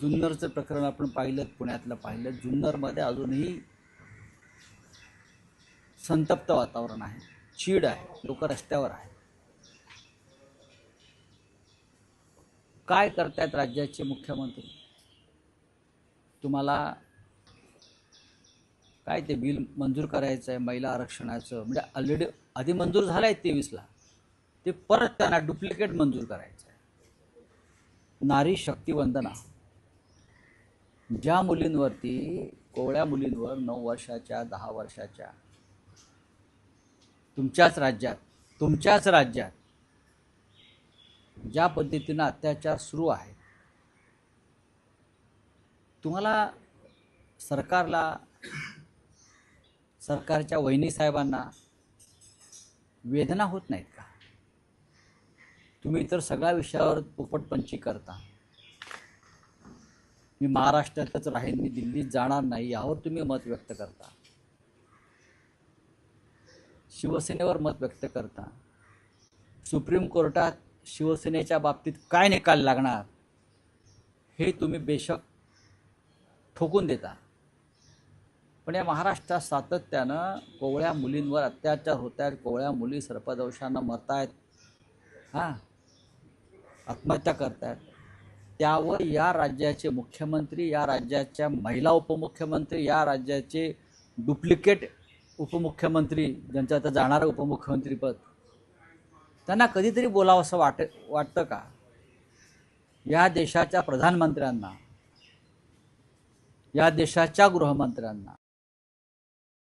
जुन्नरचं प्रकरण आपण पाहिलं, पुण्यातलं पाहिलं. जुन्नरमध्ये अजूनही संतप्त वातावरण आहे, चीड आहे, लोक रस्त्यावर आहेत. काय करतायत राज्याचे मुख्यमंत्री? तुम्हाला काय ते बिल मंजूर करायचं आहे महिला आरक्षणाचं, म्हणजे ऑलरेडी आधी मंजूर झालं आहे 23ला, ते परत त्यांना डुप्लिकेट मंजूर करायचं आहे. नारी शक्ती वंदना, ज्या मुलींवरती, कोवळ्या मुलींवर 9 वर्षाच्या 10 वर्षाच्या तुमच्याच राज्यात ज्या पद्धतीनं अत्याचार सुरू आहे, तुम्हाला सरकारच्या वहिनी साहेबांना वेदना होत नाहीत का? तुम्ही इतर सगळ्या विषयावर पोपटपंची करता. मी महाराष्ट्रातच राहीन, मी दिल्लीत जाणार नाही, यावर तुम्ही मत व्यक्त करता. शिवसेनेवर मत व्यक्त करता. सुप्रीम कोर्टात शिवसेनेच्या बाबतीत काय निकाल लागणार हे तुम्ही बेशक ठोकून देता. पण या महाराष्ट्रात सातत्यानं कोवळ्या मुलींवर अत्याचार होत आहेत, कोवळ्या मुली सर्पदंशानं मरत आहेत, आत्महत्या करत आहेत. त्यावर या राज्याचे मुख्यमंत्री, या राज्याच्या महिला उपमुख्यमंत्री, या राज्याचे डुप्लिकेट उपमुख्यमंत्री, ज्यांचं आता जाणारं उपमुख्यमंत्रीपद, त्यांना कधीतरी बोलावं असं वाटतं का? या देशाच्या प्रधानमंत्र्यांना, या देशाच्या गृहमंत्र्यांना